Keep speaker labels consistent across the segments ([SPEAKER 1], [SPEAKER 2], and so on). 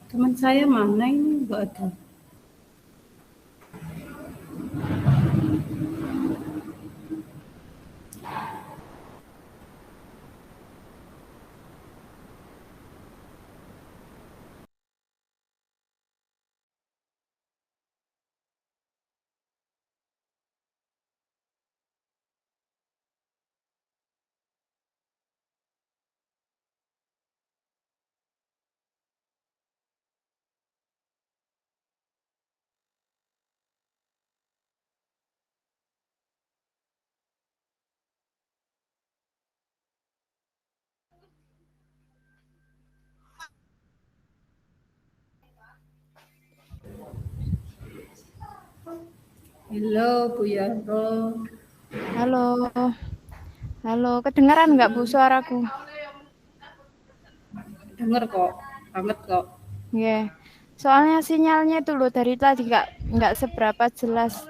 [SPEAKER 1] Teman saya mana ini nggak ada. Halo Bu Yaro.
[SPEAKER 2] Halo, halo, kedengaran nggak Bu suaraku?
[SPEAKER 1] Dengar kok, banget kok.
[SPEAKER 2] Nggih. Soalnya sinyalnya itu loh dari tadi nggak seberapa jelas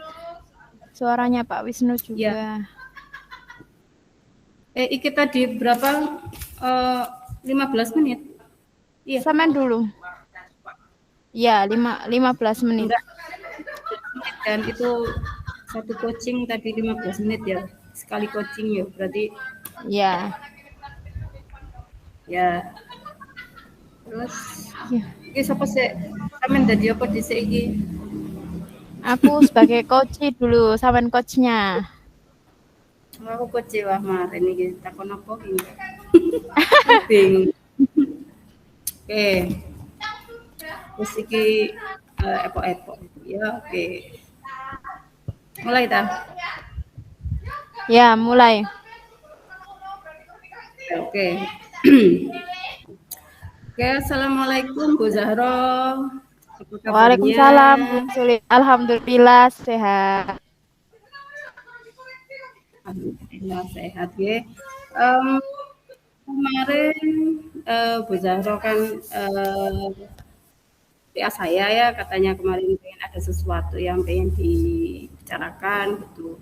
[SPEAKER 2] suaranya Pak Wisnu
[SPEAKER 1] Ya,
[SPEAKER 2] juga.
[SPEAKER 1] iki tadi berapa? Eh, 15 menit. Iya,
[SPEAKER 2] Samain dulu. Ya, 15 menit.
[SPEAKER 1] enggak 15 menit kan itu satu coaching tadi 15 menit ya. Sekali coaching ya, berarti
[SPEAKER 2] Ya.
[SPEAKER 1] ya. Terus
[SPEAKER 2] Ya.
[SPEAKER 1] iki sapa sih? Sampeyan dadi apa dhisik iki?
[SPEAKER 2] Aku sebagai coach dulu, sampean coachnya.
[SPEAKER 1] Aku kecewa kemarin iki takon apa iki? Bingung. Oke, terus iki epok-epok. Ya, oke. Mulai ta?
[SPEAKER 2] Ya, mulai.
[SPEAKER 1] Oke. Oke, assalamualaikum Bu Zahro. Apa kabarnya?
[SPEAKER 2] Waalaikumsalam Bu Suli. Alhamdulillah sehat.
[SPEAKER 1] Alhamdulillah sehat ya. Kemarin Bu Zahro kan ya saya ya katanya kemarin pengen ada sesuatu yang pengen dibicarakan gitu.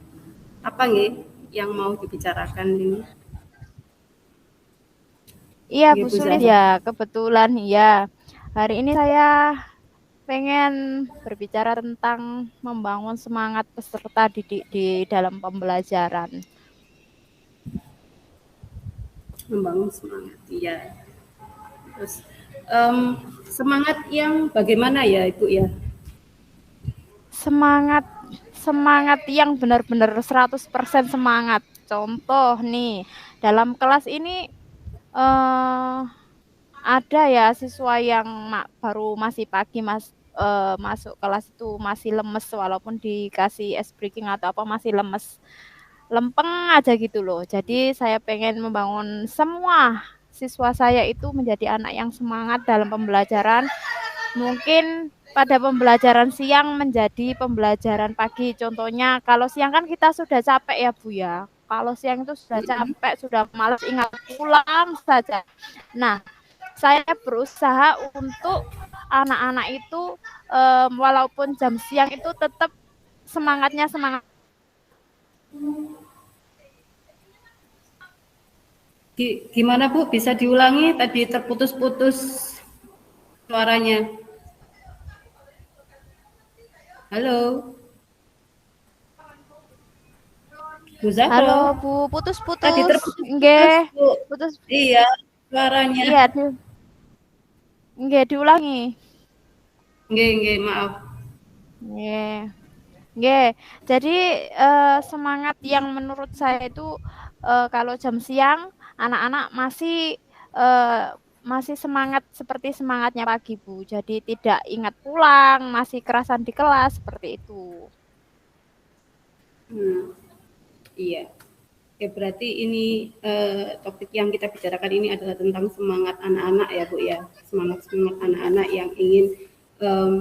[SPEAKER 1] Apa nih yang mau dibicarakan ini?
[SPEAKER 2] Iya
[SPEAKER 1] Nggih
[SPEAKER 2] Bu
[SPEAKER 1] Bu
[SPEAKER 2] Sulis
[SPEAKER 1] Zahro.
[SPEAKER 2] ya, kebetulan ya. Hari ini saya pengen berbicara tentang membangun semangat peserta didik di dalam pembelajaran.
[SPEAKER 1] Membangun semangat. Iya. Terus em, semangat yang bagaimana ya Ibu ya?
[SPEAKER 2] Semangat semangat yang benar-benar 100% semangat. Contoh nih, dalam kelas ini eh, ada ya siswa yang baru masih pagi masuk kelas itu masih lemes walaupun dikasih ice breaking atau apa masih lemes. Lempeng aja gitu loh. Jadi saya pengen membangun semua siswa saya itu menjadi anak yang semangat dalam pembelajaran. Mungkin pada pembelajaran siang menjadi pembelajaran pagi. Contohnya kalau siang kan kita sudah capek ya Bu ya. Kalau siang itu sudah capek, sudah malas ingat pulang saja. Nah, saya berusaha untuk anak-anak itu walaupun jam siang itu tetap semangatnya semangat.
[SPEAKER 1] Gimana Bu? Bisa diulangi? Tadi terputus-putus suaranya. Halo, Bu
[SPEAKER 2] Halo
[SPEAKER 1] Zahro.
[SPEAKER 2] Bu,
[SPEAKER 1] Tadi
[SPEAKER 2] putus-putus.
[SPEAKER 1] terputus-putus
[SPEAKER 2] Nggih,
[SPEAKER 1] Bu.
[SPEAKER 2] putus.
[SPEAKER 1] Iya, suaranya.
[SPEAKER 2] Iya, nggih diulangi.
[SPEAKER 1] Nggih, nggih, maaf.
[SPEAKER 2] Nggih. Nggih. Jadi semangat yang menurut saya itu kalau jam siang anak-anak eh, masih semangat seperti semangatnya pagi, Bu. Jadi tidak ingat pulang, masih kerasan di kelas seperti itu.
[SPEAKER 1] Hmm, iya. Oke, berarti ini topik yang kita bicarakan ini adalah tentang semangat anak-anak ya Bu ya. Semangat-semangat anak-anak yang ingin em,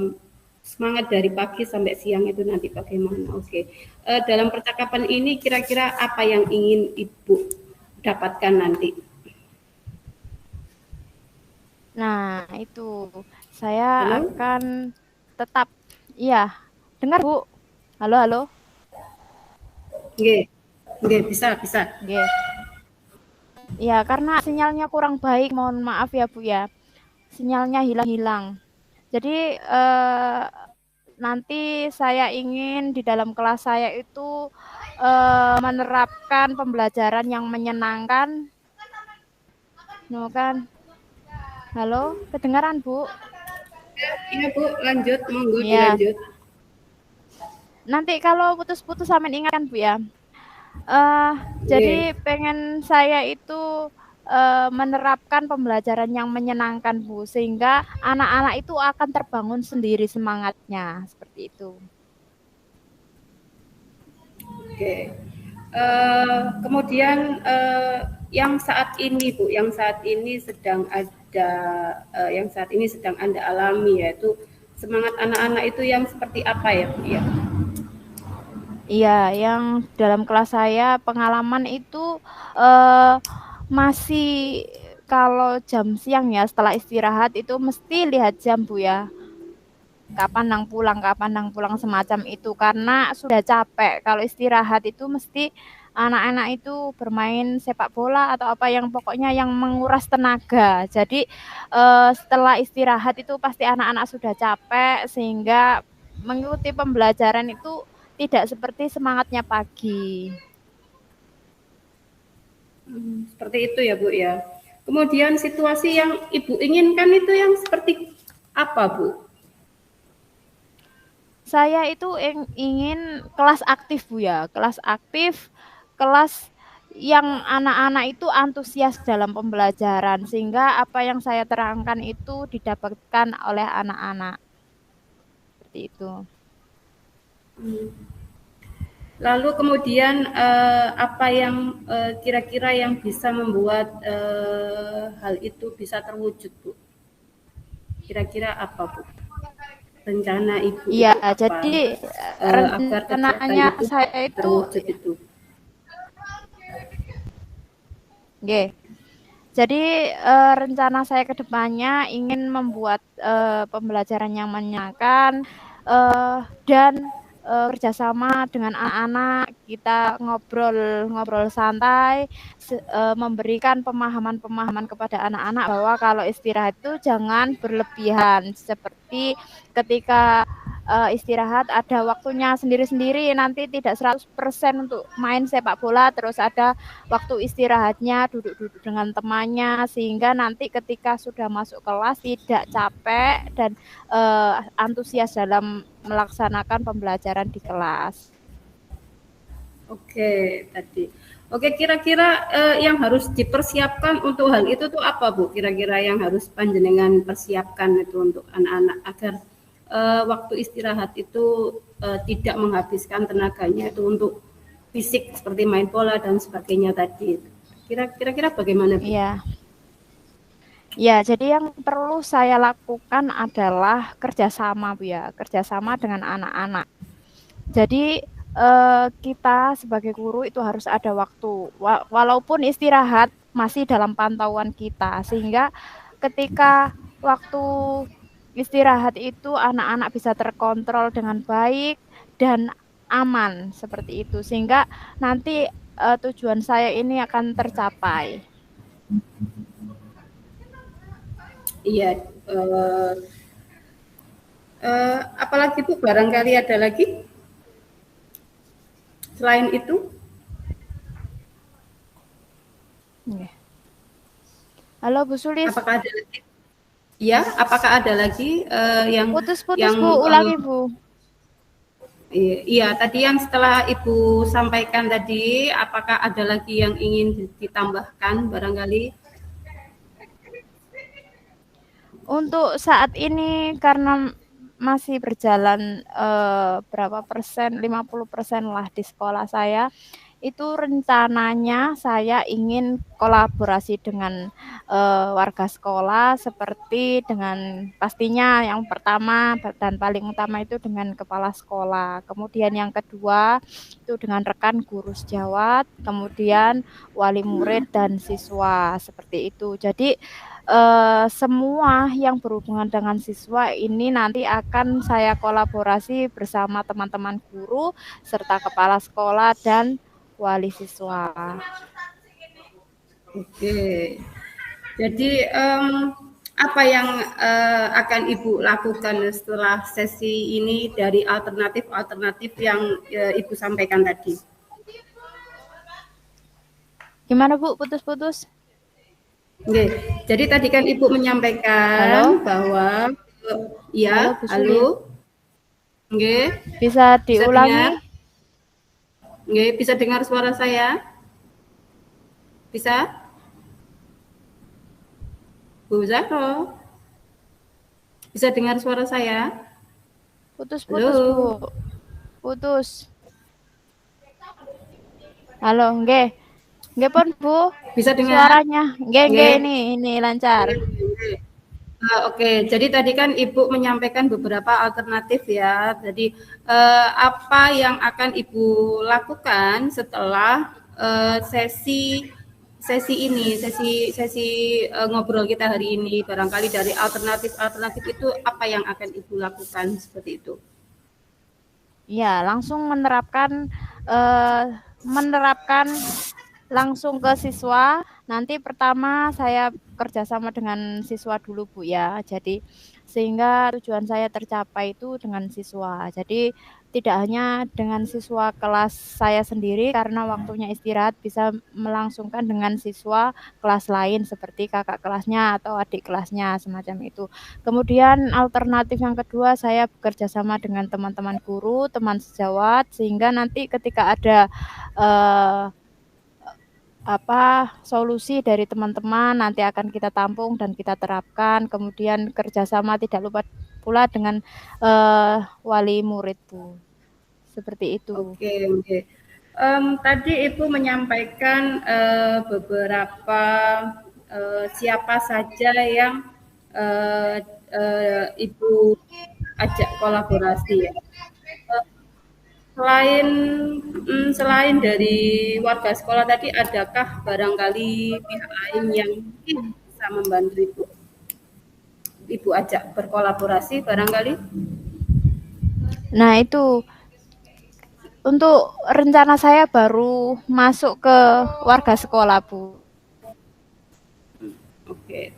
[SPEAKER 1] semangat dari pagi sampai siang itu nanti bagaimana. Oke. Dalam percakapan ini kira-kira apa yang ingin Ibu dapatkan nanti?
[SPEAKER 2] Nah, itu saya
[SPEAKER 1] Halo?
[SPEAKER 2] akan tetap iya, dengar Bu. Halo, halo.
[SPEAKER 1] Nggih. Nggih, bisa, bisa.
[SPEAKER 2] Nggih. Ya, karena sinyalnya kurang baik, mohon maaf ya Bu ya. Sinyalnya hilang-hilang. Jadi nanti saya ingin di dalam kelas saya itu menerapkan pembelajaran yang menyenangkan. No kan? Halo, kedengaran Bu?
[SPEAKER 1] Iya Bu, lanjut, monggo
[SPEAKER 2] Ya,
[SPEAKER 1] dilanjut.
[SPEAKER 2] nanti kalau putus-putus sampean ingatkan Bu ya. Eh, jadi
[SPEAKER 1] Oke.
[SPEAKER 2] pengen saya itu menerapkan pembelajaran yang menyenangkan Bu, sehingga anak-anak itu akan terbangun sendiri semangatnya, seperti itu.
[SPEAKER 1] Oke. Kemudian yang saat ini Bu, yang saat ini sedang ada, yang saat ini sedang Anda alami yaitu semangat anak-anak itu yang seperti apa ya Bu ya?
[SPEAKER 2] Iya, yang dalam kelas saya pengalaman itu eh, masih kalau jam siang ya setelah istirahat itu mesti lihat jam Bu ya. Kapan nang pulang semacam itu karena sudah capek. Kalau istirahat itu mesti anak-anak itu bermain sepak bola atau apa yang pokoknya yang menguras tenaga. Jadi setelah istirahat itu pasti anak-anak sudah capek sehingga mengikuti pembelajaran itu tidak seperti semangatnya pagi.
[SPEAKER 1] Seperti itu ya Bu ya. Kemudian situasi yang Ibu inginkan itu yang seperti apa Bu?
[SPEAKER 2] Saya itu ingin kelas aktif Bu ya, kelas aktif, kelas yang anak-anak itu antusias dalam pembelajaran sehingga apa yang saya terangkan itu didapatkan oleh anak-anak. Seperti itu.
[SPEAKER 1] Lalu kemudian apa yang kira-kira yang bisa membuat hal itu bisa terwujud Bu? Kira-kira apa Bu? Rencana Ibu
[SPEAKER 2] Iya,
[SPEAKER 1] itu apa
[SPEAKER 2] jadi
[SPEAKER 1] agar kegiatan
[SPEAKER 2] rencananya
[SPEAKER 1] itu
[SPEAKER 2] saya itu
[SPEAKER 1] terwujud itu?
[SPEAKER 2] nggih. Jadi rencana saya ke depannya ingin membuat pembelajaran yang menyenangkan dan kerjasama dengan anak-anak kita ngobrol-ngobrol santai, memberikan pemahaman-pemahaman kepada anak-anak bahwa kalau istirahat itu jangan berlebihan seperti ketika istirahat ada waktunya sendiri-sendiri nanti tidak 100% untuk main sepak bola terus ada waktu istirahatnya duduk-duduk dengan temannya sehingga nanti ketika sudah masuk kelas tidak capek dan antusias dalam melaksanakan pembelajaran di kelas.
[SPEAKER 1] Oke, tadi. Oke, kira-kira yang harus dipersiapkan untuk hal itu tuh apa Bu? Kira-kira yang harus panjenengan persiapkan itu untuk anak-anak agar waktu istirahat itu tidak menghabiskan tenaganya itu untuk fisik seperti main bola dan sebagainya tadi. Kira-kira bagaimana Bu?
[SPEAKER 2] Iya. Ya, jadi yang perlu saya lakukan adalah kerjasama, Bu ya, kerjasama dengan anak-anak. Jadi kita sebagai guru itu harus ada waktu, walaupun istirahat masih dalam pantauan kita, sehingga ketika waktu istirahat itu anak-anak bisa terkontrol dengan baik dan aman seperti itu, sehingga nanti tujuan saya ini akan tercapai.
[SPEAKER 1] Iya, apalagi Bu barangkali ada lagi selain itu?
[SPEAKER 2] Halo Bu Sulis,
[SPEAKER 1] Apakah ada lagi? Ya, apakah ada lagi
[SPEAKER 2] putus-putus
[SPEAKER 1] yang
[SPEAKER 2] Bu, ulangi Bu.
[SPEAKER 1] iya tadi yang setelah Ibu sampaikan tadi, apakah ada lagi yang ingin ditambahkan barangkali?
[SPEAKER 2] Untuk saat ini karena masih berjalan berapa persen, 50% lah di sekolah saya, itu rencananya saya ingin kolaborasi dengan warga sekolah seperti dengan pastinya yang pertama dan paling utama itu dengan kepala sekolah. Kemudian yang kedua itu dengan rekan guru sejawat, kemudian wali murid dan siswa seperti itu. Jadi semua yang berhubungan dengan siswa ini nanti akan saya kolaborasi bersama teman-teman guru serta kepala sekolah dan wali siswa.
[SPEAKER 1] Oke. Jadi apa yang akan Ibu lakukan setelah sesi ini dari alternatif yang Ibu sampaikan tadi?
[SPEAKER 2] Gimana Bu? Putus-putus.
[SPEAKER 1] Oke, jadi tadi kan Ibu menyampaikan
[SPEAKER 2] Halo?
[SPEAKER 1] bahwa
[SPEAKER 2] Halo
[SPEAKER 1] ya,
[SPEAKER 2] Bu Suli.
[SPEAKER 1] halo. Oke,
[SPEAKER 2] Bisa
[SPEAKER 1] bisa dengar?
[SPEAKER 2] diulangi?
[SPEAKER 1] Oke, bisa dengar suara saya? Bisa? Bu Zahro, bisa dengar suara saya?
[SPEAKER 2] Putus-putus
[SPEAKER 1] Halo,
[SPEAKER 2] Bu. Putus. Halo, nggih. Nggih pun Bu.
[SPEAKER 1] bisa dengar?
[SPEAKER 2] Suaranya. Nggih
[SPEAKER 1] Oke.
[SPEAKER 2] ini lancar.
[SPEAKER 1] Oke, jadi tadi kan Ibu menyampaikan beberapa alternatif ya. Jadi apa yang akan Ibu lakukan setelah sesi ini, sesi ngobrol kita hari ini. Barangkali dari alternatif itu apa yang akan Ibu lakukan seperti itu?
[SPEAKER 2] Ya, langsung menerapkan langsung ke siswa. Nanti pertama saya kerjasama dengan siswa dulu Bu ya. Jadi sehingga tujuan saya tercapai itu dengan siswa. Jadi tidak hanya dengan siswa kelas saya sendiri karena waktunya istirahat bisa melangsungkan dengan siswa kelas lain seperti kakak kelasnya atau adik kelasnya semacam itu. Kemudian alternatif yang kedua saya bekerja sama dengan teman-teman guru, teman sejawat sehingga nanti ketika ada eh, solusi dari teman-teman nanti akan kita tampung dan kita terapkan. Kemudian kerjasama tidak lupa pula dengan wali murid Bu. Seperti itu.
[SPEAKER 1] Oke. Tadi Ibu menyampaikan beberapa siapa saja yang Ibu ajak kolaborasi ya. Selain selain dari warga sekolah tadi, adakah barangkali pihak lain yang mungkin bisa membantu Ibu ajak berkolaborasi barangkali?
[SPEAKER 2] Nah, itu untuk rencana saya baru masuk ke warga sekolah, Bu.
[SPEAKER 1] Oke.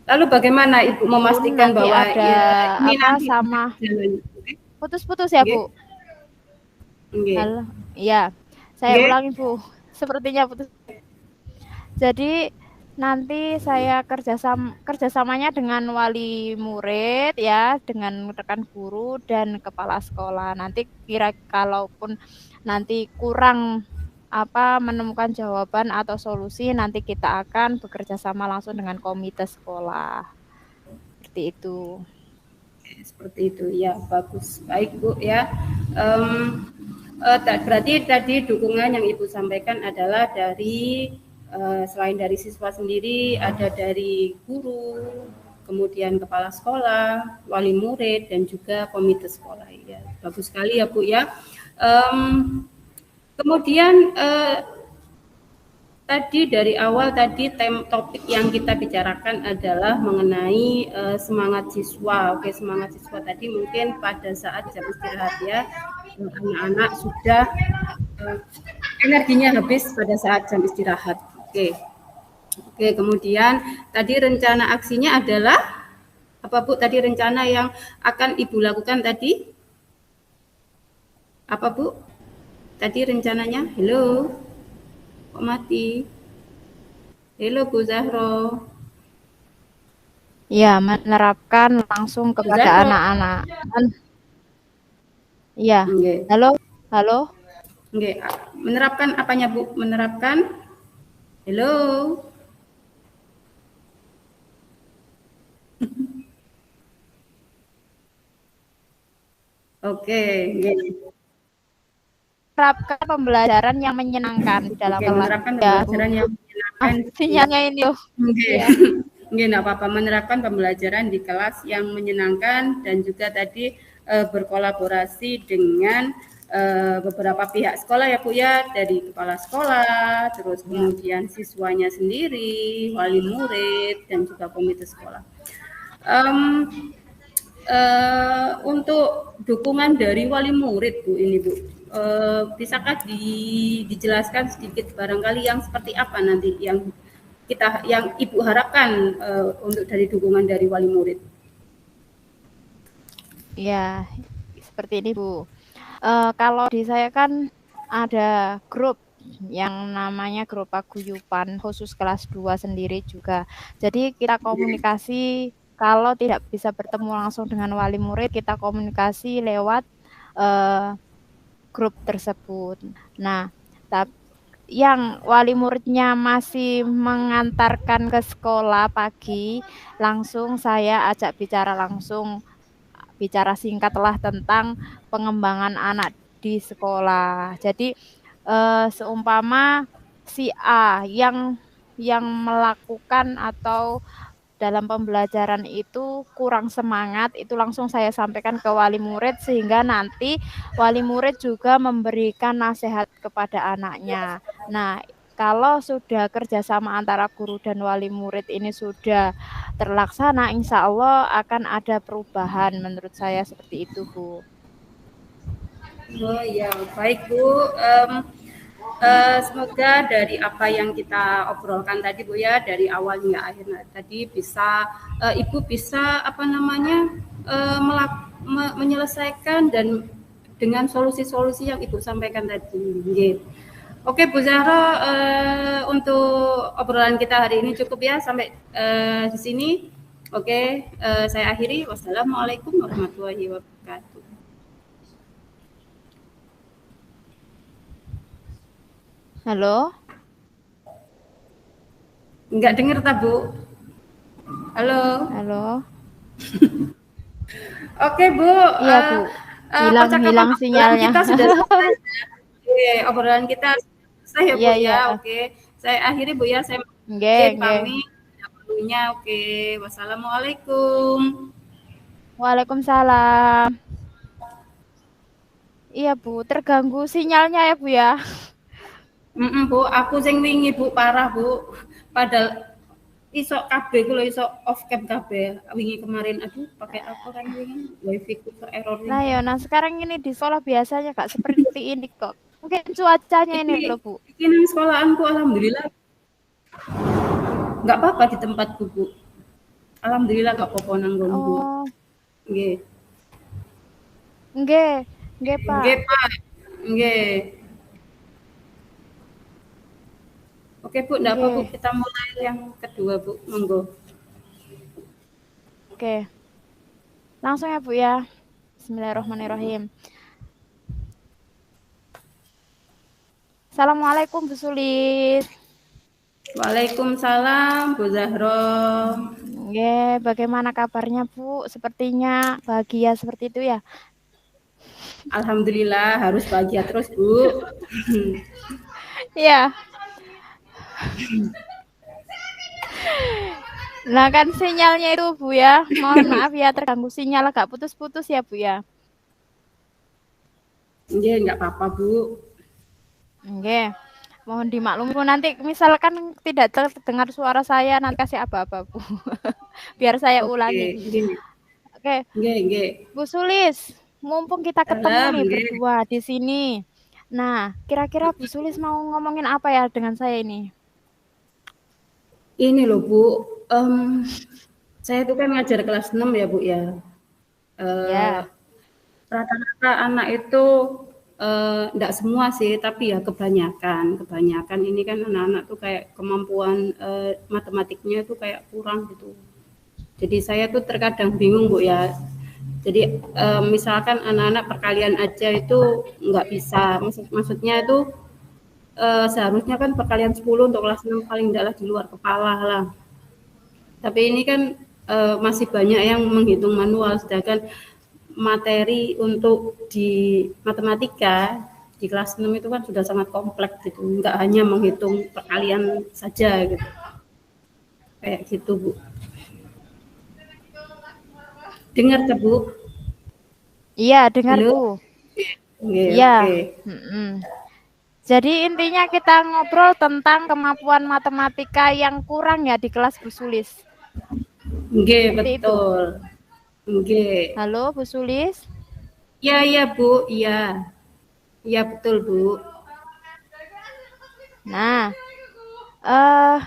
[SPEAKER 1] Lalu bagaimana Ibu memastikan
[SPEAKER 2] Nanti
[SPEAKER 1] bahwa
[SPEAKER 2] ada
[SPEAKER 1] ya, ini nanti
[SPEAKER 2] sama
[SPEAKER 1] jalan? Oke.
[SPEAKER 2] putus-putus ya, Bu?
[SPEAKER 1] Oke.
[SPEAKER 2] Halo. Iya. Saya
[SPEAKER 1] Oke.
[SPEAKER 2] ulangi, Bu. Sepertinya putus. Jadi nanti saya kerjasamanya dengan wali murid ya, dengan rekan guru dan kepala sekolah. Nanti kalaupun nanti kurang menemukan jawaban atau solusi, nanti kita akan bekerja sama langsung dengan komite sekolah. Seperti itu.
[SPEAKER 1] Seperti itu ya, bagus, baik Bu ya. Berarti tadi dukungan yang Ibu sampaikan adalah dari selain dari siswa sendiri, ada dari guru, kemudian kepala sekolah, wali murid, dan juga komite sekolah. Ya, bagus sekali ya Bu ya. Kemudian tadi dari awal topik yang kita bicarakan adalah mengenai semangat siswa. Oke, semangat siswa tadi mungkin pada saat jam istirahat ya, anak-anak sudah energinya habis pada saat jam istirahat. Oke, kemudian tadi rencana aksinya adalah apa Bu? Tadi rencana yang akan Ibu lakukan tadi apa Bu? Tadi rencananya, halo, kok mati? Halo Bu Zahro.
[SPEAKER 2] Ya, menerapkan langsung kepada anak-anak. Iya.
[SPEAKER 1] Okay.
[SPEAKER 2] Halo.
[SPEAKER 1] Okay. Menerapkan apanya Bu? Menerapkan? Halo. Oke.
[SPEAKER 2] Menerapkan pembelajaran yang menyenangkan di dalam kelas.
[SPEAKER 1] Menerapkan pembelajaran yang menyenangkan.
[SPEAKER 2] Sinyalnya ini loh.
[SPEAKER 1] Ya. Enggak apa-apa, menerapkan pembelajaran di kelas yang menyenangkan dan juga tadi berkolaborasi dengan beberapa pihak sekolah ya Bu ya, dari kepala sekolah, terus kemudian siswanya sendiri, wali murid, dan juga komite sekolah. Untuk dukungan dari wali murid Bu ini Bu, bisakah dijelaskan sedikit barangkali yang seperti apa nanti yang yang Ibu harapkan untuk dari dukungan dari wali murid?
[SPEAKER 2] Ya, seperti ini Bu. Kalau di saya kan ada grup yang namanya grup paguyuban khusus kelas 2 sendiri juga. Jadi kita komunikasi kalau tidak bisa bertemu langsung dengan wali murid, kita komunikasi lewat eh, grup tersebut. Nah, yang wali muridnya masih mengantarkan ke sekolah pagi, langsung saya ajak bicara langsung, bicara singkatlah tentang pengembangan anak di sekolah. Jadi seumpama si A yang melakukan atau dalam pembelajaran itu kurang semangat, itu langsung saya sampaikan ke wali murid sehingga nanti wali murid juga memberikan nasihat kepada anaknya. Nah, kalau sudah kerjasama antara guru dan wali murid ini sudah terlaksana, insya Allah akan ada perubahan menurut saya seperti itu, Bu.
[SPEAKER 1] Oh ya, baik Bu. Semoga dari apa yang kita obrolkan tadi Bu ya, dari awal hingga akhir tadi bisa Ibu bisa apa namanya menyelesaikan dan dengan solusi-solusi yang Ibu sampaikan tadi. Gitu. Oke Bu Zahro, untuk obrolan kita hari ini cukup ya sampai di sini. Oke, saya akhiri. Wassalamualaikum warahmatullahi wabarakatuh.
[SPEAKER 2] Halo?
[SPEAKER 1] Enggak dengar tak Bu? Halo.
[SPEAKER 2] Halo?
[SPEAKER 1] Oke Bu,
[SPEAKER 2] Iya, Bu. Hilang
[SPEAKER 1] obrolan
[SPEAKER 2] sinyalnya.
[SPEAKER 1] kita sudah selesai. Oke, obrolan kita selesai ya Bu
[SPEAKER 2] Iya, iya.
[SPEAKER 1] ya. Oke, saya akhiri Bu ya. Saya
[SPEAKER 2] Nggih, nggih.
[SPEAKER 1] pamit. Dahulunya. Oke, wassalamualaikum.
[SPEAKER 2] Waalaikumsalam. Iya, Bu, terganggu sinyalnya ya, Bu ya.
[SPEAKER 1] Bu, aku sing wingi Bu parah Bu. Padahal iso kabeh kulo iso off cam kabeh wingi kemarin. Aduh, pakai apa kan wingi? Wifi ku error ini.
[SPEAKER 2] Nah, ya, nah sekarang ini di sekolah biasanya Kak seperti ini kok. Mungkin cuacanya ini loh, Bu.
[SPEAKER 1] Iki nang sekolahanku alhamdulillah enggak apa-apa di tempatku Bu. Alhamdulillah gak apa-apa nang nggonku.
[SPEAKER 2] Oh,
[SPEAKER 1] Nggih.
[SPEAKER 2] nggih, nggih, Pak.
[SPEAKER 1] Nggih, Pak. Nggih. Oke, Bu, enggak apa, Bu.
[SPEAKER 2] Nggih.
[SPEAKER 1] Kita mulai yang kedua, Bu. Monggo.
[SPEAKER 2] Oke. Langsung ya, Bu ya. Bismillahirrahmanirrahim. Assalamualaikum, Bu Sulis.
[SPEAKER 1] Waalaikumsalam, Bu Zahro.
[SPEAKER 2] Nggih, bagaimana kabarnya, Bu? Sepertinya bahagia seperti itu ya.
[SPEAKER 1] Alhamdulillah harus bahagia terus, Bu.
[SPEAKER 2] Iya. Nah kan sinyalnya itu Bu ya, mohon maaf ya terganggu sinyal agak putus-putus ya Bu ya.
[SPEAKER 1] Nggih, enggak apa-apa, Bu.
[SPEAKER 2] Nggih. Mohon dimaklumi Bu, nanti misalkan tidak terdengar suara saya nanti kasih apa-apa Bu. Biar saya
[SPEAKER 1] Oke,
[SPEAKER 2] ulangi.
[SPEAKER 1] nggih.
[SPEAKER 2] Oke,
[SPEAKER 1] Nggih, nggih.
[SPEAKER 2] Bu Sulis, mumpung kita ketemu
[SPEAKER 1] Salam,
[SPEAKER 2] nih
[SPEAKER 1] nggih.
[SPEAKER 2] berdua di sini. Nah, kira-kira Bu Sulis mau ngomongin apa ya dengan saya ini?
[SPEAKER 1] Ini loh, Bu. Saya itu kan ngajar kelas 6 ya, Bu ya. Eh,
[SPEAKER 2] Ya,
[SPEAKER 1] rata-rata anak itu enggak semua sih, tapi ya kebanyakan ini kan anak-anak tuh kayak kemampuan matematiknya tuh kayak kurang gitu. Jadi saya tuh terkadang bingung Bu ya. Jadi misalkan anak-anak perkalian aja itu nggak bisa. Maksudnya itu seharusnya kan perkalian 10 untuk kelas 6 paling enggak lah di luar kepala lah. Tapi ini kan masih banyak yang menghitung manual, sedangkan materi untuk di matematika di kelas 6 itu kan sudah sangat kompleks gitu, nggak hanya menghitung perkalian saja gitu, kayak gitu Bu. Dengar tuh Bu?
[SPEAKER 2] iya dengar
[SPEAKER 1] Halo?
[SPEAKER 2] Bu. Iya.
[SPEAKER 1] Oke.
[SPEAKER 2] Jadi intinya kita ngobrol tentang kemampuan matematika yang kurang ya di kelas Bu Sulis.
[SPEAKER 1] Oke,
[SPEAKER 2] Seperti itu.
[SPEAKER 1] betul. Oke.
[SPEAKER 2] Halo Bu Sulis.
[SPEAKER 1] Iya, iya Bu, iya. Iya betul Bu.
[SPEAKER 2] Nah, eh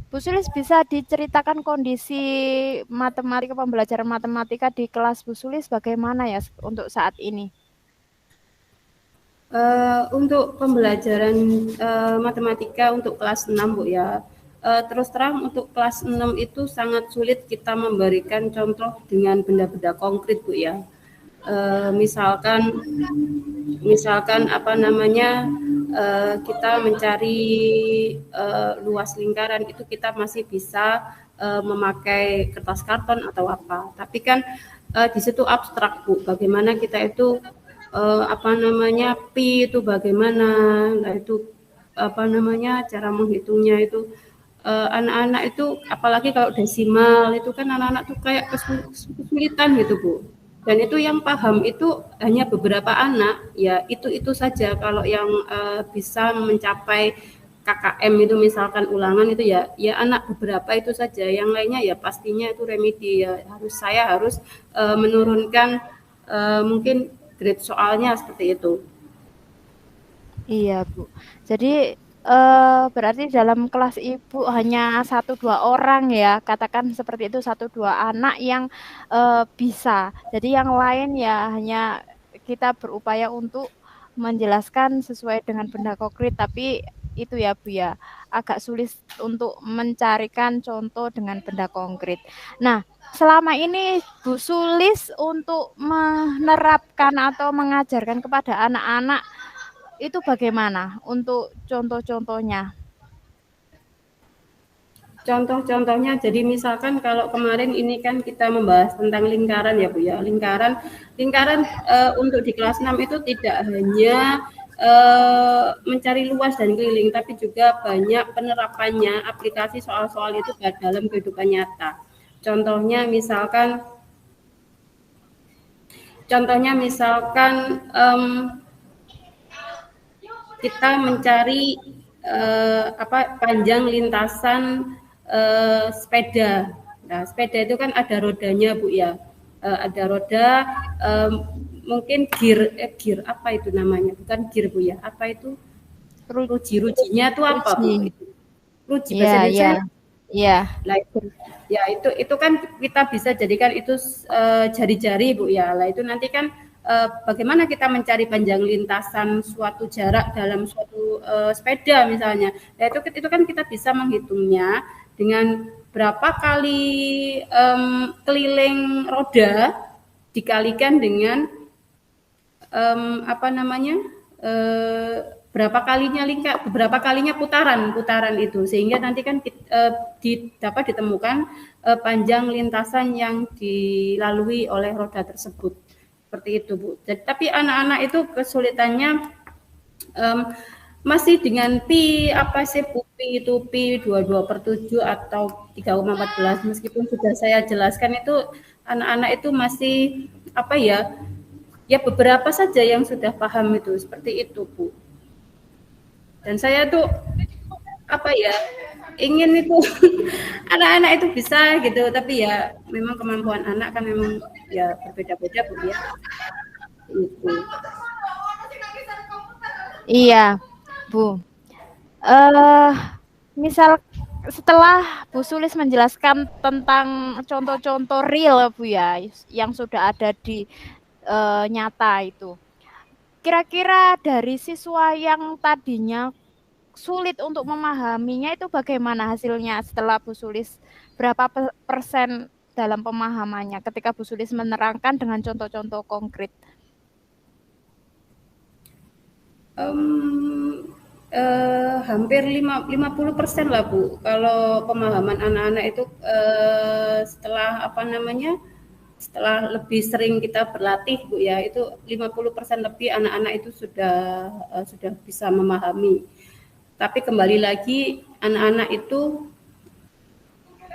[SPEAKER 2] Bu Sulis bisa diceritakan kondisi matematika, pembelajaran matematika di kelas Bu Sulis bagaimana ya untuk saat ini?
[SPEAKER 1] Untuk pembelajaran matematika untuk kelas 6 Bu ya, terus terang untuk kelas 6 itu sangat sulit kita memberikan contoh dengan benda-benda konkret Bu ya. Misalkan apa namanya, kita mencari luas lingkaran itu kita masih bisa memakai kertas karton atau apa. Tapi kan di situ abstrak Bu, bagaimana kita itu apa namanya pi itu bagaimana, nah itu apa namanya cara menghitungnya itu anak-anak itu apalagi kalau desimal itu kan anak-anak tuh kayak kesulitan gitu Bu. Dan itu yang paham itu hanya beberapa anak, ya itu saja. Kalau yang bisa mencapai KKM itu misalkan ulangan itu ya anak beberapa itu saja. Yang lainnya ya pastinya itu remedi ya. Saya harus menurunkan mungkin grade soalnya seperti itu.
[SPEAKER 2] Iya, Bu. Jadi, berarti dalam kelas Ibu hanya satu 2 orang ya, katakan seperti itu, satu 2 anak yang, bisa. Jadi yang lain ya hanya kita berupaya untuk menjelaskan sesuai dengan benda konkret, tapi itu ya, Bu, ya, agak sulit untuk mencarikan contoh dengan benda konkret. Nah, selama ini Bu Sulis untuk menerapkan atau mengajarkan kepada anak-anak itu bagaimana untuk contoh-contohnya?
[SPEAKER 1] Contoh-contohnya, jadi misalkan kalau kemarin ini kan kita membahas tentang lingkaran ya Bu ya. Lingkaran untuk di kelas 6 itu tidak hanya mencari luas dan keliling, tapi juga banyak penerapannya, aplikasi soal-soal itu dalam kehidupan nyata. Contohnya misalkan contohnya misalkan kita mencari panjang lintasan sepeda. Nah, sepeda itu kan ada rodanya Bu ya. Ada roda, mungkin gear apa itu namanya? Bukan gear Bu ya. Apa itu?
[SPEAKER 2] Ru
[SPEAKER 1] Ruji-rujinya itu apa Bu?
[SPEAKER 2] Ruji.
[SPEAKER 1] Ruji
[SPEAKER 2] Iya,
[SPEAKER 1] bahasa
[SPEAKER 2] iya.
[SPEAKER 1] Indonesia.
[SPEAKER 2] Iya.
[SPEAKER 1] Lah ya itu kan kita bisa jadikan itu jari-jari Bu ya. Lah itu nanti kan bagaimana kita mencari panjang lintasan suatu jarak dalam suatu sepeda misalnya. Nah, itu kan kita bisa menghitungnya dengan berapa kali keliling roda dikalikan dengan apa namanya berapa kalinya putaran itu sehingga nanti kan dapat ditemukan panjang lintasan yang dilalui oleh roda tersebut seperti itu Bu. Jadi, tapi anak-anak itu kesulitannya masih dengan pi apa sih pi itu pi 22/7 atau 3,14 meskipun sudah saya jelaskan itu anak-anak itu masih apa ya beberapa saja yang sudah paham itu seperti itu Bu. Dan saya tuh apa ya ingin itu anak-anak itu bisa gitu tapi ya memang kemampuan anak kan memang ya berbeda-beda Bu ya itu.
[SPEAKER 2] Iya, Bu. Eh, misal setelah Bu Sulis menjelaskan tentang contoh-contoh real Bu ya, yang sudah ada di nyata itu. Kira-kira dari siswa yang tadinya sulit untuk memahaminya itu bagaimana hasilnya setelah Bu Sulis? Berapa persen dalam pemahamannya ketika Bu Sulis menerangkan dengan contoh-contoh konkret?
[SPEAKER 1] Hampir 50% lah Bu. Kalau pemahaman anak-anak itu setelah apa namanya setelah lebih sering kita berlatih Bu ya itu 50% lebih anak-anak itu sudah bisa memahami. Tapi kembali lagi anak-anak itu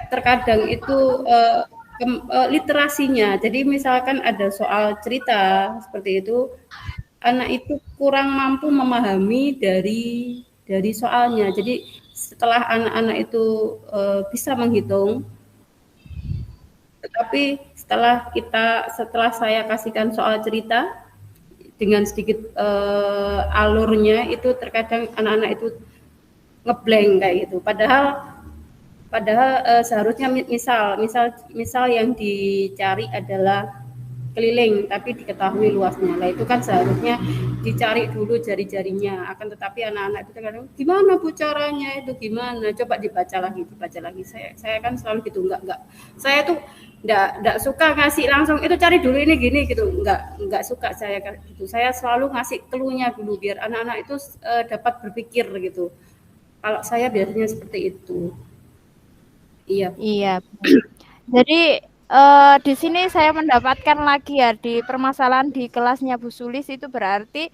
[SPEAKER 1] terkadang itu literasinya. Jadi misalkan ada soal cerita seperti itu, anak itu kurang mampu memahami dari soalnya. Jadi setelah anak-anak itu bisa menghitung, tetapi setelah saya kasihkan soal cerita dengan sedikit alurnya itu terkadang anak-anak itu ngeblank kayak gitu. Padahal Padahal seharusnya misal yang dicari adalah keliling, tapi diketahui luasnya. Nah itu kan seharusnya dicari dulu jari-jarinya. Akan tetapi anak-anak itu kadang gimana bu caranya itu gimana? Coba dibaca lagi, dibaca lagi. Saya kan selalu gitu, enggak. Saya tuh enggak suka ngasih langsung itu cari dulu ini gini gitu. Enggak suka saya gitu. Saya selalu ngasih clue-nya dulu biar anak-anak itu dapat berpikir gitu. Kalau saya biasanya seperti itu. Iya, Bu.
[SPEAKER 2] Iya, Bu. Jadi di sini saya mendapatkan lagi ya di permasalahan di kelasnya Bu Sulis itu berarti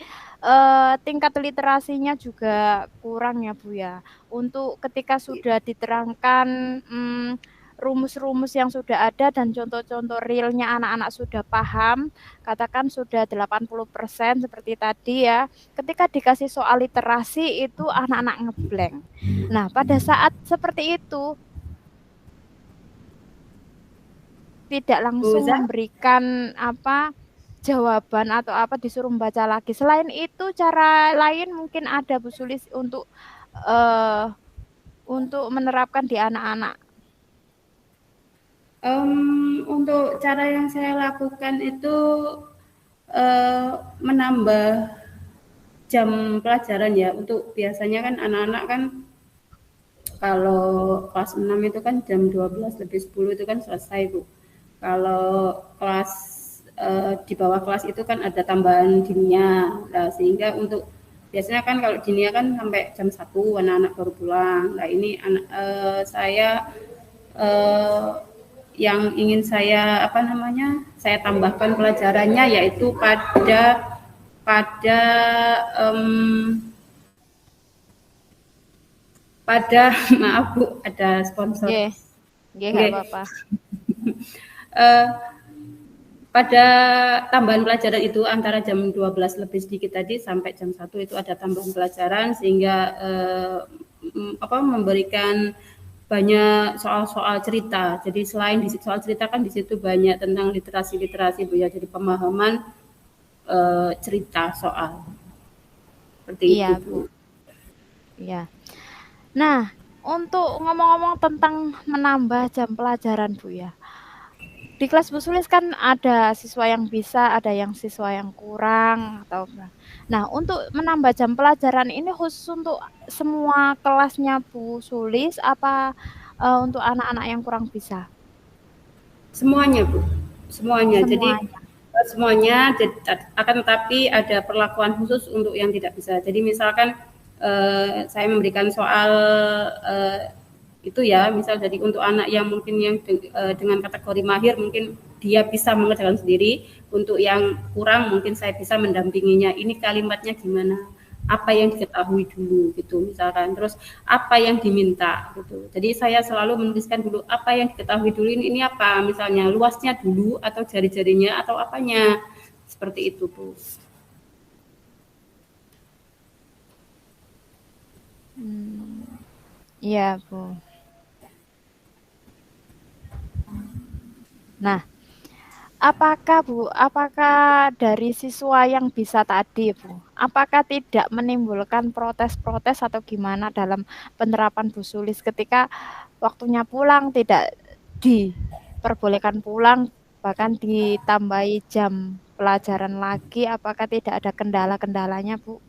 [SPEAKER 2] tingkat literasinya juga kurang ya Bu ya. Untuk ketika sudah diterangkan rumus-rumus yang sudah ada dan contoh-contoh realnya anak-anak sudah paham, katakan sudah 80% seperti tadi ya. Ketika dikasih soal literasi itu anak-anak ngeblank. Nah, pada saat seperti itu tidak
[SPEAKER 1] Bu
[SPEAKER 2] langsung
[SPEAKER 1] Za,
[SPEAKER 2] memberikan apa, jawaban atau apa, disuruh membaca lagi. Selain itu cara lain mungkin ada Bu Sulis untuk menerapkan di anak-anak.
[SPEAKER 1] Untuk cara yang saya lakukan itu menambah jam pelajaran ya. Untuk biasanya kan anak-anak kan kalau kelas 6 itu kan jam 12 lebih 10 itu kan selesai Bu. Kalau kelas di bawah kelas itu kan ada tambahan dinia. Nah, sehingga untuk biasanya kan kalau dinia kan sampai jam 1 anak-anak baru pulang. Nah, ini saya eh, yang ingin saya saya tambahkan pelajarannya yaitu pada um, pada maaf Bu ada sponsor.
[SPEAKER 2] Nggih, nggih nggak
[SPEAKER 1] Oke.
[SPEAKER 2] apa-apa.
[SPEAKER 1] Eh, pada tambahan pelajaran itu antara jam 12 lebih sedikit tadi sampai jam 1 itu ada tambahan pelajaran sehingga memberikan banyak soal-soal cerita. Jadi selain di soal cerita kan di situ banyak tentang literasi-literasi Bu ya. Jadi pemahaman cerita soal. Seperti itu
[SPEAKER 2] Iya,
[SPEAKER 1] Bu.
[SPEAKER 2] Bu. Iya. Nah, untuk ngomong-ngomong tentang menambah jam pelajaran, Bu ya. Di kelas Bu Sulis kan ada siswa yang bisa, ada yang siswa yang kurang atau nah, untuk menambah jam pelajaran ini khusus untuk semua kelasnya Bu Sulis apa untuk anak-anak yang kurang bisa?
[SPEAKER 1] Semuanya Bu. Semuanya. Jadi
[SPEAKER 2] Semuanya.
[SPEAKER 1] semuanya akan tetapi ada perlakuan khusus untuk yang tidak bisa. Jadi misalkan saya memberikan soal itu ya, misal jadi untuk anak yang mungkin dengan kategori mahir mungkin dia bisa mengerjakan sendiri, untuk yang kurang mungkin saya bisa mendampinginya. Ini kalimatnya gimana? Apa yang diketahui dulu gitu misalkan, terus apa yang diminta gitu. Jadi saya selalu menuliskan dulu apa yang diketahui dulu, ini apa, misalnya luasnya dulu atau jari-jarinya atau apanya, seperti itu Bu.
[SPEAKER 2] Iya, Bu. Nah, apakah dari siswa yang bisa tadi, Bu, apakah tidak menimbulkan protes-protes atau gimana dalam penerapan Bu Sulis ketika waktunya pulang tidak diperbolehkan pulang, bahkan ditambahi jam pelajaran lagi, apakah tidak ada kendala-kendalanya, Bu?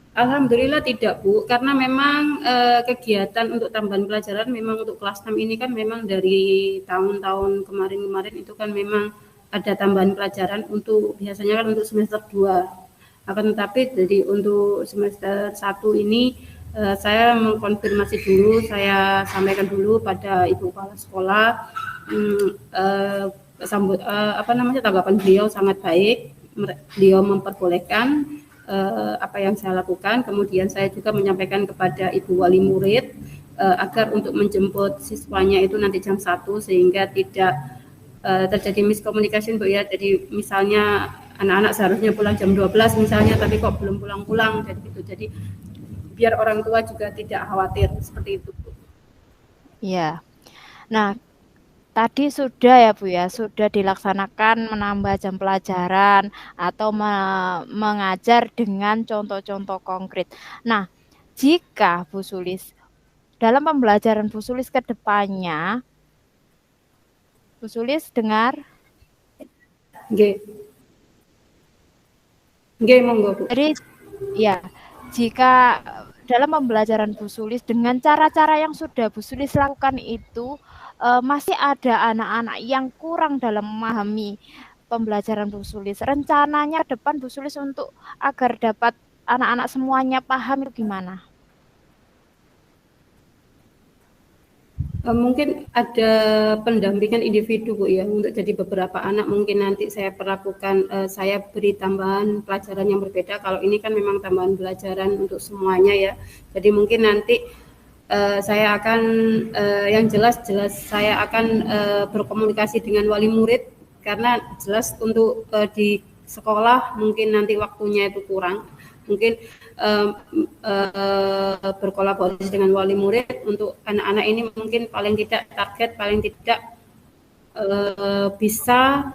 [SPEAKER 1] Alhamdulillah tidak Bu, karena memang kegiatan untuk tambahan pelajaran memang untuk kelas 6 ini kan memang dari tahun-tahun kemarin-kemarin itu kan memang ada tambahan pelajaran untuk biasanya kan untuk semester 2. Akan tetapi jadi untuk semester 1 ini saya mengkonfirmasi dulu, saya sampaikan dulu pada Ibu Kepala Sekolah, tanggapan beliau sangat baik, beliau memperbolehkan apa yang saya lakukan. Kemudian saya juga menyampaikan kepada Ibu Wali Murid agar untuk menjemput siswanya itu nanti jam 1 sehingga tidak terjadi miskomunikasi Bu ya. Jadi misalnya anak-anak seharusnya pulang jam 12 misalnya tapi kok belum pulang-pulang jadi gitu. Jadi biar orang tua juga tidak khawatir seperti itu Bu.
[SPEAKER 2] Iya. Nah, tadi sudah ya Bu ya, sudah dilaksanakan menambah jam pelajaran atau mengajar dengan contoh-contoh konkret. Nah, jika Bu Sulis dalam pembelajaran Bu Sulis ke depannya, Bu Sulis dengar?
[SPEAKER 1] Nggih. Nggih, monggo, Bu.
[SPEAKER 2] Jadi ya, jika dalam pembelajaran Bu Sulis dengan cara-cara yang sudah Bu Sulis lakukan itu masih ada anak-anak yang kurang dalam memahami pembelajaran Bu Sulis. Rencananya ke depan Bu Sulis untuk agar dapat anak-anak semuanya paham itu gimana?
[SPEAKER 1] Mungkin ada pendampingan individu Bu ya, untuk jadi beberapa anak mungkin nanti saya perlakukan, saya beri tambahan pelajaran yang berbeda. Kalau ini kan memang tambahan pelajaran untuk semuanya ya. Jadi mungkin nanti saya akan yang jelas saya akan berkomunikasi dengan wali murid, karena jelas untuk di sekolah mungkin nanti waktunya itu kurang. Mungkin berkolaborasi dengan wali murid untuk anak-anak ini, mungkin paling tidak target paling tidak bisa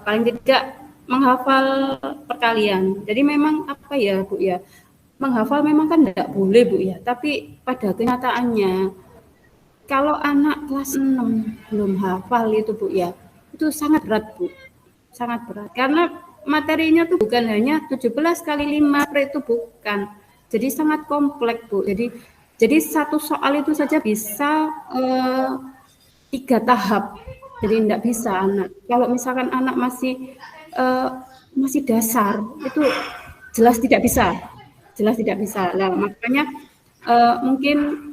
[SPEAKER 1] paling tidak menghafal perkalian. Jadi memang apa ya Bu ya, menghafal memang kan tidak boleh Bu ya, tapi pada kenyataannya kalau anak kelas 6 belum hafal itu Bu ya, itu sangat berat Bu, sangat berat. Karena materinya tuh bukan hanya 17 kali 5 itu bukan. Jadi sangat kompleks Bu. Jadi satu soal itu saja bisa 3 tahap. Jadi tidak bisa anak. Kalau misalkan anak masih dasar, itu jelas tidak bisa. Jelas tidak bisa. Nah, makanya mungkin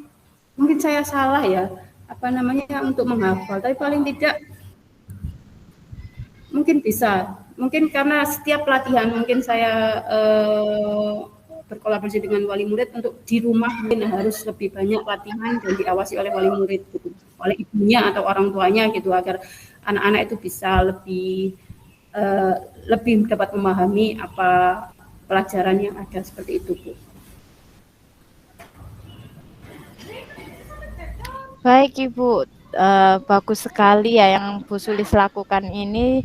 [SPEAKER 1] saya salah ya, apa namanya, untuk menghafal. Tapi paling tidak mungkin bisa. Mungkin karena setiap pelatihan mungkin saya berkolaborasi dengan wali murid untuk di rumah mungkin harus lebih banyak latihan dan diawasi oleh wali murid gitu, oleh ibunya atau orang tuanya gitu, agar anak-anak itu bisa lebih dapat memahami apa pelajaran yang ada seperti itu Bu.
[SPEAKER 2] Baik Ibu, bagus sekali ya yang Bu Sulis lakukan ini,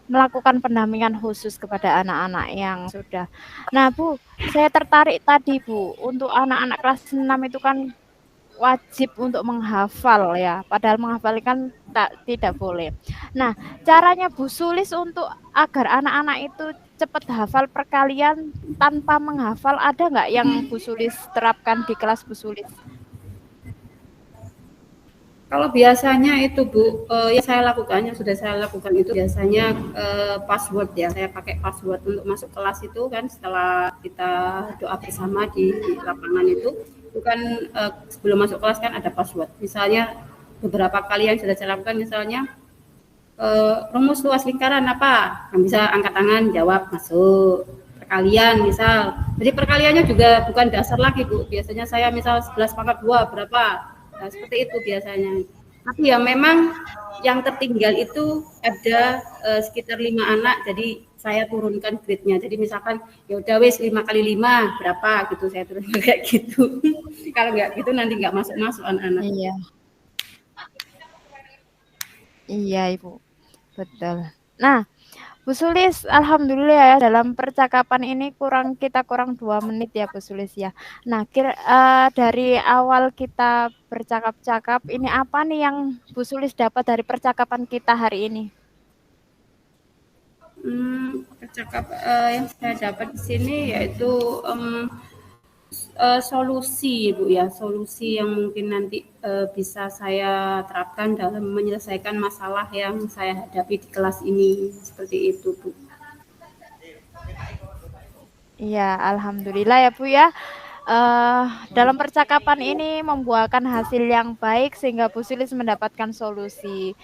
[SPEAKER 2] melakukan pendampingan khusus kepada anak-anak yang sudah. Nah Bu, saya tertarik tadi Bu, untuk anak-anak kelas 6 itu kan wajib untuk menghafal ya, padahal menghafal kan tidak boleh. Nah, caranya Bu Sulis untuk agar anak-anak itu cepat hafal perkalian tanpa menghafal, ada nggak yang Bu Sulis terapkan di kelas Bu Sulis?
[SPEAKER 1] Kalau biasanya itu Bu, yang sudah saya lakukan itu biasanya password ya. Saya pakai password untuk masuk kelas itu kan, setelah kita doa bersama di lapangan itu kan sebelum masuk kelas kan ada password. Misalnya beberapa kali yang sudah saya lakukan, misalnya rumus luas lingkaran apa? Yang bisa angkat tangan, jawab, masuk. Perkalian misal. Jadi perkaliannya juga bukan dasar lagi Bu. Biasanya saya misal 11 pangkat 2 berapa? Nah, seperti itu biasanya. Tapi ya memang yang tertinggal itu ada sekitar 5 anak, jadi saya turunkan grade-nya. Jadi misalkan ya udah wes 5 kali 5 berapa gitu, saya turunkan kayak gitu. Kalau nggak gitu nanti nggak masuk anak-anak.
[SPEAKER 2] Iya. Iya Ibu, betul. Nah, Bu Sulis, alhamdulillah ya dalam percakapan ini kita kurang 2 menit ya Bu Sulis ya. Nah, dari awal kita bercakap-cakap, ini apa nih yang Bu Sulis dapat dari percakapan kita hari ini?
[SPEAKER 1] Yang saya dapat di sini yaitu solusi Bu ya, solusi yang mungkin nanti bisa saya terapkan dalam menyelesaikan masalah yang saya hadapi di kelas ini, seperti itu Bu.
[SPEAKER 2] Iya, alhamdulillah ya Bu ya. Dalam percakapan ini membuahkan hasil yang baik sehingga Bu Sulis mendapatkan solusi.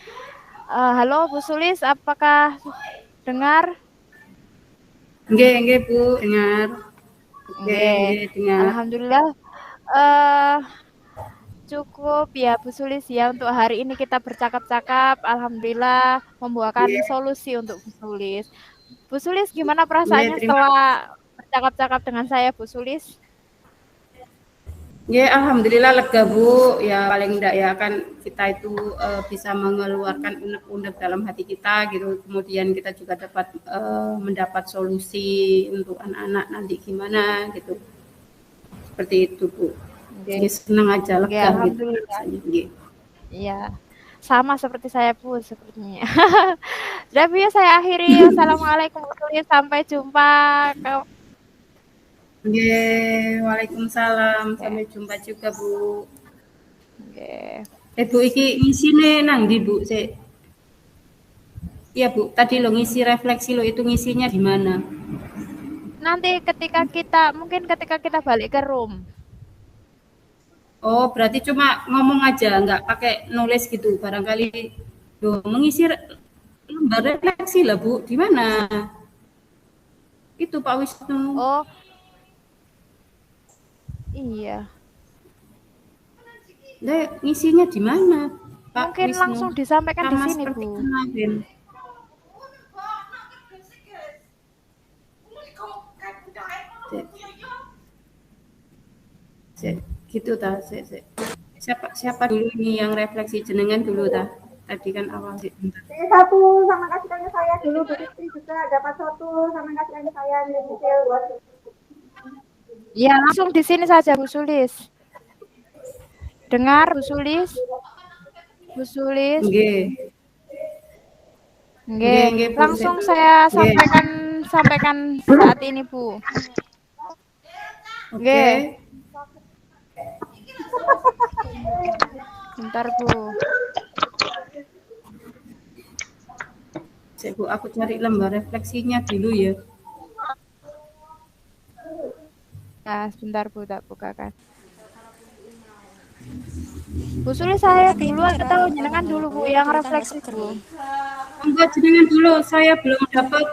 [SPEAKER 2] Halo Bu Sulis, apakah dengar?
[SPEAKER 1] Nggih Bu, dengar. Oke,
[SPEAKER 2] Nggih,
[SPEAKER 1] dengar.
[SPEAKER 2] alhamdulillah cukup ya Bu Sulis ya untuk hari ini kita bercakap-cakap. Alhamdulillah membuahkan solusi untuk Bu Sulis. Bu Sulis gimana perasaannya setelah bercakap-cakap dengan saya Bu Sulis?
[SPEAKER 1] Ya, alhamdulillah lega Bu. Ya paling enggak ya kan kita itu bisa mengeluarkan unek-unek dalam hati kita gitu. Kemudian kita juga dapat mendapat solusi untuk anak-anak nanti gimana gitu. seperti itu Bu.
[SPEAKER 2] Nggih.
[SPEAKER 1] Jadi senang aja,
[SPEAKER 2] Nggih,
[SPEAKER 1] lega gitu
[SPEAKER 2] alhamdulillah.
[SPEAKER 1] rasanya. Nggih.
[SPEAKER 2] Iya. Sama seperti saya pun sepertinya. Tapi ya saya akhiri. Wassalamualaikum warahmatullahi wabarakatuh. Sampai jumpa.
[SPEAKER 1] Nggih, waalaikumsalam.
[SPEAKER 2] Oke.
[SPEAKER 1] Sampai jumpa juga Bu.
[SPEAKER 2] Oke.
[SPEAKER 1] Bu iki ngisine nang ndi Bu? Sik. Iya Bu, tadi lo ngisi refleksi lo itu ngisinya di mana?
[SPEAKER 2] Nanti mungkin ketika kita balik ke room.
[SPEAKER 1] Oh, berarti cuma ngomong aja, nggak pakai nulis gitu. Barangkali lo mengisi lembar refleksi lah Bu. Di mana? Itu Pak Wisnu.
[SPEAKER 2] Oh, iya.
[SPEAKER 1] Lah, ngisinya di mana Pak
[SPEAKER 2] Mungkin
[SPEAKER 1] Wisnu?
[SPEAKER 2] langsung disampaikan di
[SPEAKER 1] Sama
[SPEAKER 2] sini,
[SPEAKER 1] seperti
[SPEAKER 2] Bu.
[SPEAKER 1] kemarin. Sik. Sik. Gitu ta, sik. Siapa dulu ini yang refleksi jenengan dulu ta? Tadi kan awal sih.
[SPEAKER 3] Satu sama kasihnya saya dulu, berarti juga dapat satu sama kasihnya saya nyicil buat.
[SPEAKER 2] Ya, langsung di sini saja, Bu Sulis. Dengar, Bu Sulis? Bu Sulis?
[SPEAKER 1] Nggih.
[SPEAKER 2] Nggih.
[SPEAKER 1] Nggih, Bu.
[SPEAKER 2] Langsung saya
[SPEAKER 1] Nggih.
[SPEAKER 2] sampaikan saat ini, Bu.
[SPEAKER 1] Oke.
[SPEAKER 2] Nggih. Bentar, Bu.
[SPEAKER 1] Cek Bu, aku cari lembar refleksinya dulu ya.
[SPEAKER 2] Ya, sebentar, Bu, tak bukakan. Bu Sulis, saya dulu atau jenengan dulu, Bu, yang refleksi, Bu?
[SPEAKER 1] Enggak, jenengan dulu, saya belum dapat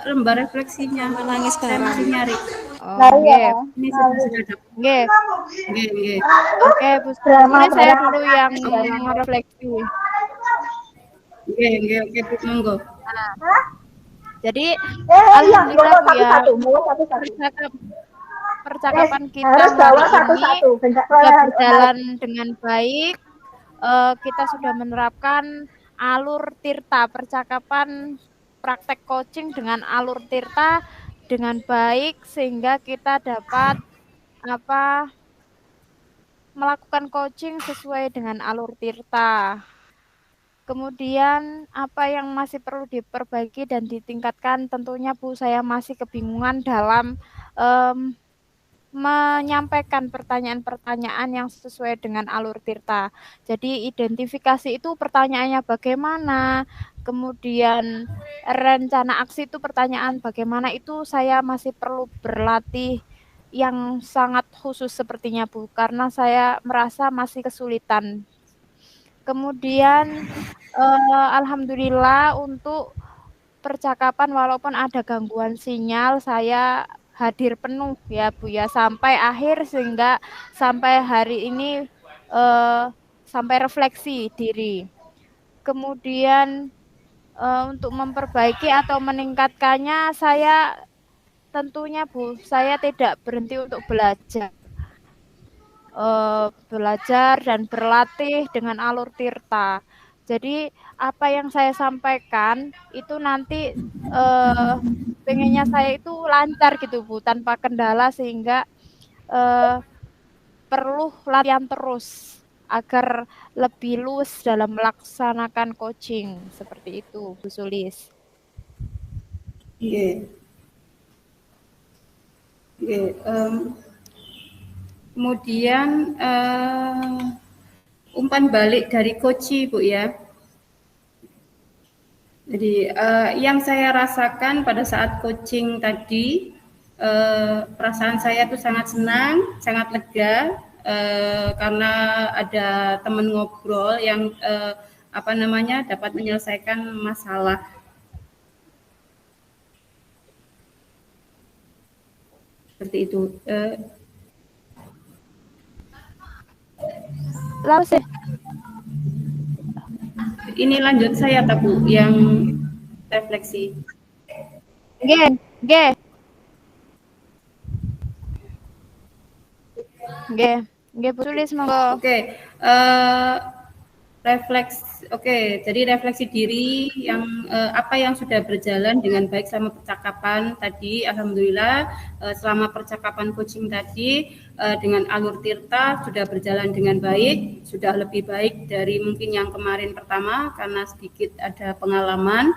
[SPEAKER 1] lembar refleksinya.
[SPEAKER 4] Menangis
[SPEAKER 1] Saya masih nyari.
[SPEAKER 2] Oh, nggih.
[SPEAKER 1] Ini sudah dapat.
[SPEAKER 2] Nggih.
[SPEAKER 1] Nggih.
[SPEAKER 2] Oke, Bu Sulis, saya dulu yang refleksi.
[SPEAKER 1] Nggih, oke Bu, monggo.
[SPEAKER 2] Nah, jadi alhamdulillah Bu ya, percakapan kita hari ini sudah berjalan dengan baik. Kita sudah menerapkan alur tirta, percakapan praktek coaching dengan alur tirta dengan baik sehingga kita dapat melakukan coaching sesuai dengan alur tirta. Kemudian apa yang masih perlu diperbaiki dan ditingkatkan, tentunya Bu, saya masih kebingungan dalam menyampaikan pertanyaan-pertanyaan yang sesuai dengan alur tirta. Jadi identifikasi itu pertanyaannya bagaimana, kemudian rencana aksi itu pertanyaan bagaimana, itu saya masih perlu berlatih yang sangat khusus sepertinya Bu, karena saya merasa masih kesulitan. Kemudian alhamdulillah untuk percakapan walaupun ada gangguan sinyal, saya hadir penuh ya Bu ya sampai akhir, sehingga sampai hari ini sampai refleksi diri. Kemudian untuk memperbaiki atau meningkatkannya, saya tentunya Bu, saya tidak berhenti untuk belajar dan berlatih dengan alur tirta. Jadi apa yang saya sampaikan itu nanti pengennya saya itu lancar gitu Bu, tanpa kendala, sehingga perlu latihan terus agar lebih luwes dalam melaksanakan coaching, seperti itu Bu Sulis.
[SPEAKER 1] Nggih. Kemudian umpan balik dari coach Bu ya. Jadi yang saya rasakan pada saat coaching tadi, perasaan saya tuh sangat senang, sangat lega karena ada teman ngobrol yang dapat menyelesaikan masalah. Seperti itu.
[SPEAKER 2] Lalu sih.
[SPEAKER 1] Ini lanjut saya Bu yang refleksi.
[SPEAKER 2] Nggih. Bu Sulis monggo.
[SPEAKER 1] Oke. Jadi refleksi diri yang apa yang sudah berjalan dengan baik selama percakapan tadi. Alhamdulillah selama percakapan coaching tadi dengan alur Tirta sudah berjalan dengan baik, sudah lebih baik dari mungkin yang kemarin pertama karena sedikit ada pengalaman.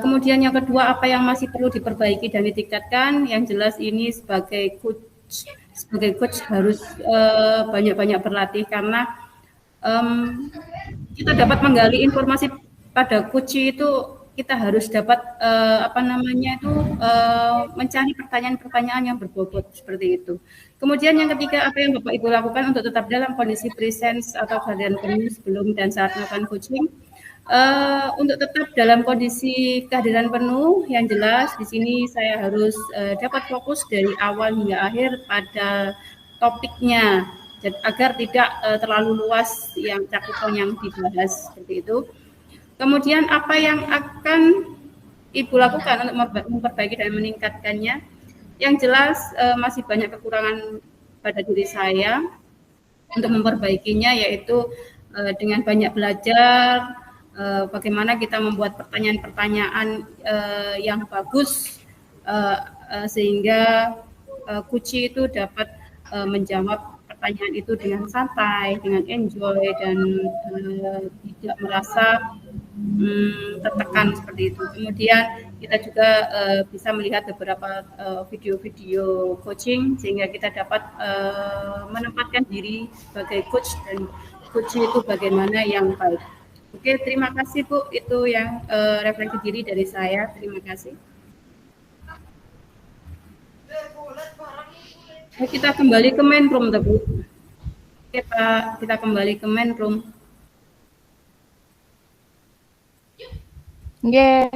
[SPEAKER 1] Kemudian yang kedua, apa yang masih perlu diperbaiki dan ditingkatkan? Yang jelas ini sebagai coach harus banyak-banyak berlatih karena kita dapat menggali informasi pada kunci itu kita harus dapat mencari pertanyaan-pertanyaan yang berbobot seperti itu. Kemudian yang ketiga, apa yang Bapak Ibu lakukan untuk tetap dalam kondisi presence atau kehadiran penuh sebelum dan saat melakukan coaching? Untuk tetap dalam kondisi kehadiran penuh, yang jelas di sini saya harus dapat fokus dari awal hingga akhir pada topiknya, agar tidak terlalu luas yang cakupan yang dibahas seperti itu. Kemudian apa yang akan Ibu lakukan untuk memperbaiki dan meningkatkannya? Yang jelas masih banyak kekurangan pada diri saya untuk memperbaikinya, yaitu dengan banyak belajar bagaimana kita membuat pertanyaan-pertanyaan yang bagus sehingga Kuci itu dapat menjawab pertanyaan itu dengan santai, dengan enjoy dan tidak merasa tertekan seperti itu. Kemudian kita juga bisa melihat beberapa video-video coaching sehingga kita dapat menempatkan diri sebagai coach dan coach itu bagaimana yang baik. Oke, terima kasih Bu. Itu yang refleksi diri dari saya. Terima kasih. Kita kembali ke main room, Bu. Oke, Pak, kita kembali ke main room.
[SPEAKER 2] Yeah.